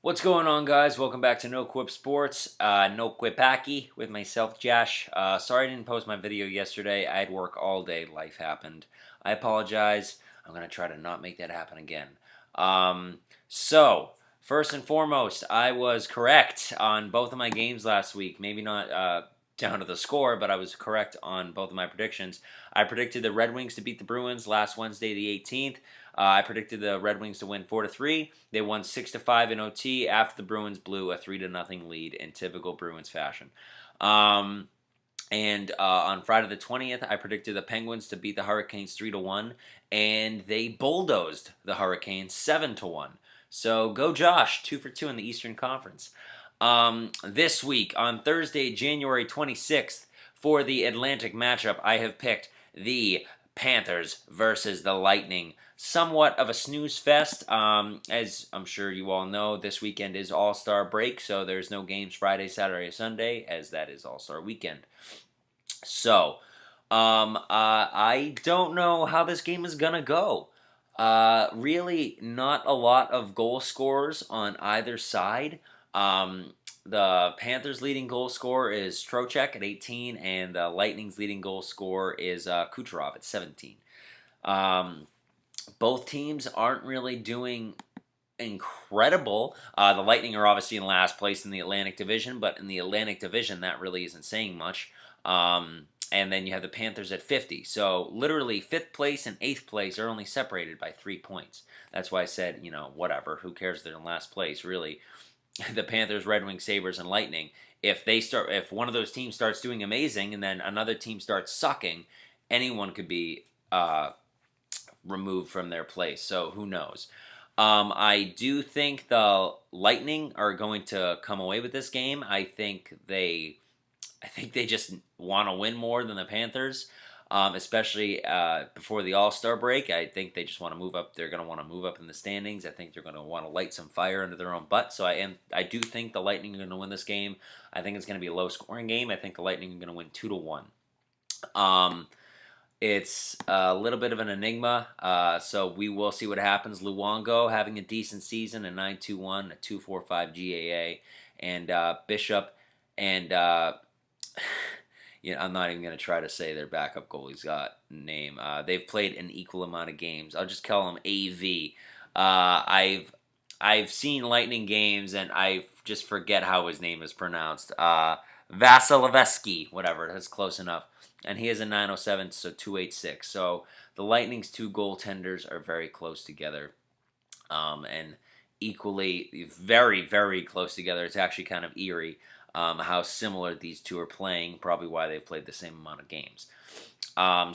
What's going on, guys? Welcome back to No Quip Sports. No Quipaki with myself, Josh. Sorry I didn't post my video yesterday. I had work all day. Life happened. I apologize. I'm going to try to not make that happen again. First and foremost, I was correct on both of my games last week. Maybe not down to the score, but I was correct on both of my predictions. I predicted the Red Wings to beat the Bruins last Wednesday, the 18th. I predicted the Red Wings to win 4-3. They won 6-5 in OT after the Bruins blew a 3-0 lead in typical Bruins fashion. And on Friday the 20th, I predicted the Penguins to beat the Hurricanes 3-1, and they bulldozed the Hurricanes 7-1. So go Josh, 2 for 2 in the Eastern Conference. This week, on Thursday, January 26th, for the Atlantic matchup, I have picked the Panthers versus the Lightning. Somewhat of a snooze fest. As I'm sure you all know, this weekend is All-Star break, so there's no games Friday, Saturday, Sunday, as that is All-Star weekend. So, I don't know how this game is gonna go. Really, not a lot of goal scorers on either side. The Panthers' leading goal scorer is Trocheck at 18, and the Lightning's leading goal scorer is Kucherov at 17. Both teams aren't really doing incredible. The Lightning are obviously in last place in the Atlantic Division, but in the Atlantic Division, that really isn't saying much. And then you have the Panthers at 50. So literally 5th place and 8th place are only separated by 3 points. That's why I said, whatever. Who cares they're in last place, really. The Panthers, Red Wings, Sabres, and Lightning, if one of those teams starts doing amazing and then another team starts sucking, anyone could be removed from their place. So who knows? I do think the Lightning are going to come away with this game. I think they just want to win more than the Panthers, especially before the All-Star break. I think they just want to move up. They're going to want to move up in the standings. I think they're going to want to light some fire under their own butt. So I do think the Lightning are going to win this game. I think it's going to be a low-scoring game. I think the Lightning are going to win 2-1. It's a little bit of an enigma, so we will see what happens. Luongo having a decent season, a 9.21, a 2.45 GAA, and Bishop and I'm not even going to try to say their backup goalie's name. They've played an equal amount of games. I'll just call them AV. I've seen Lightning games, and I just forget how his name is pronounced. Vasilevsky, whatever. That's close enough. And he has a 907, so 286. So the Lightning's two goaltenders are very close together. And equally, very, very close together. It's actually kind of eerie how similar these two are playing, probably why they've played the same amount of games.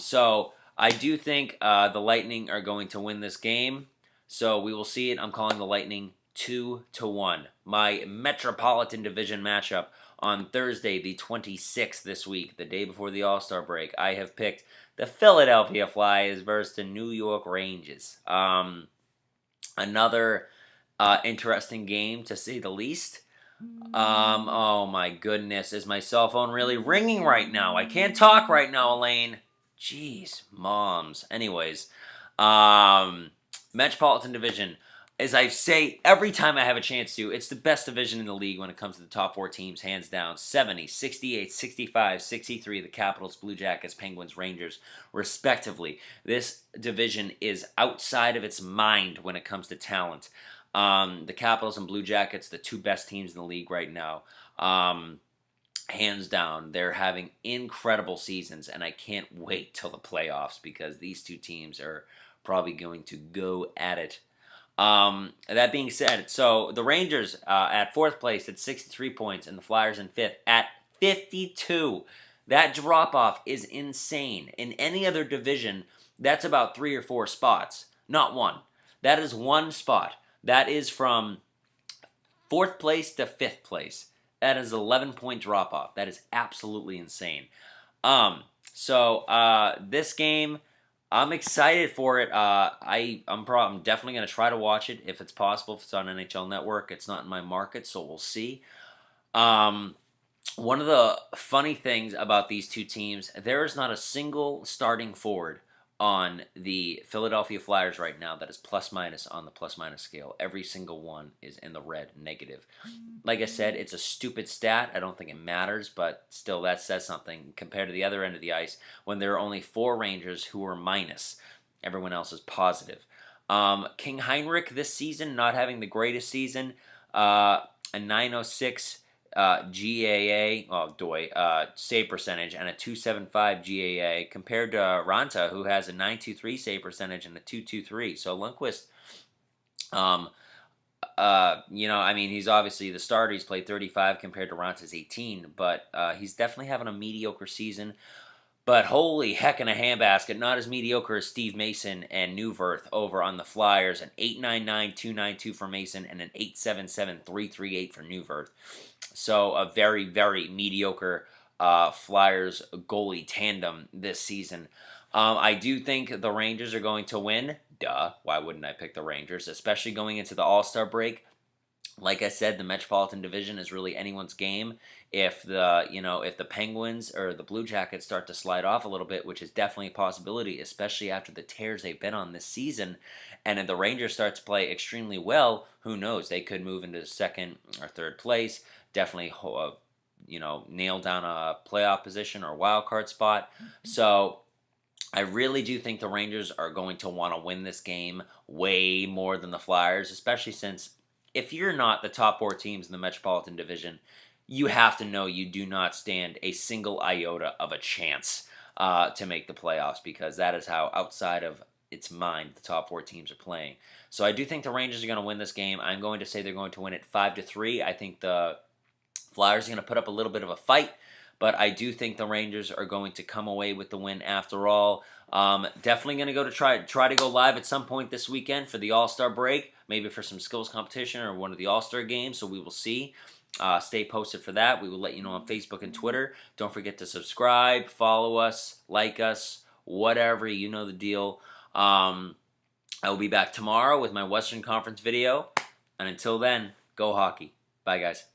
So I do think the Lightning are going to win this game. So we will see it. I'm calling the Lightning 2-1. My Metropolitan Division matchup on Thursday, the 26th this week, the day before the All-Star break, I have picked the Philadelphia Flyers versus the New York Rangers. Another interesting game, to say the least. Oh my goodness, is my cell phone really ringing right now? I can't talk right now, Elaine. Jeez, moms. Anyways, Metropolitan Division. As I say every time I have a chance to, it's the best division in the league when it comes to the top 4 teams, hands down. 70, 68, 65, 63, the Capitals, Blue Jackets, Penguins, Rangers, respectively. This division is outside of its mind when it comes to talent. The Capitals and Blue Jackets, the two best teams in the league right now. Hands down, they're having incredible seasons, and I can't wait till the playoffs because these two teams are probably going to go at it. That being said, so the Rangers at 4th place at 63 points and the Flyers in 5th at 52. That drop-off is insane. In any other division, that's about 3 or 4 spots, not one. That is one spot. That is from 4th place to 5th place. That is 11-point drop-off. That is absolutely insane. This game, I'm excited for it. I'm definitely going to try to watch it if it's possible. If it's on NHL Network, it's not in my market, so we'll see. One of the funny things about these two teams, there is not a single starting forward on the Philadelphia Flyers right now that is plus minus on the plus minus scale. Every single one is in the red, negative. Like I said, it's a stupid stat. I don't think it matters, but still, that says something compared to the other end of the ice when there are only 4 Rangers who are minus. Everyone else is positive. King Heinrich this season not having the greatest season. A 906 save percentage and a 275 GAA compared to Ranta, who has a 923 save percentage and a 223. So Lundqvist, he's obviously the starter. He's played 35 compared to Ranta's 18, but he's definitely having a mediocre season. But holy heck in a handbasket, not as mediocre as Steve Mason and Newvirth over on the Flyers. An 8.99-2.92 for Mason and an 8.77-3.38 for Newvirth. So a very, very mediocre Flyers goalie tandem this season. I do think the Rangers are going to win. Duh, why wouldn't I pick the Rangers? Especially going into the All-Star break. Like I said, the Metropolitan Division is really anyone's game. If the Penguins or the Blue Jackets start to slide off a little bit, which is definitely a possibility, especially after the tears they've been on this season, and if the Rangers start to play extremely well, who knows? They could move into second or third place. Definitely, nail down a playoff position or wild card spot. So I really do think the Rangers are going to want to win this game way more than the Flyers, especially since if you're not the top 4 teams in the Metropolitan Division, you have to know you do not stand a single iota of a chance to make the playoffs, because that is how outside of its mind the top 4 teams are playing. So I do think the Rangers are going to win this game. I'm going to say they're going to win it 5-3. I think the Flyers are going to put up a little bit of a fight, but I do think the Rangers are going to come away with the win after all. Definitely going to go to try to go live at some point this weekend for the All-Star break, maybe for some skills competition or one of the All-Star games, so we will see. Stay posted for that. We will let you know on Facebook and Twitter. Don't forget to subscribe, follow us, like us, whatever, you know the deal. I will be back tomorrow with my Western Conference video, and until then, go hockey. Bye, guys.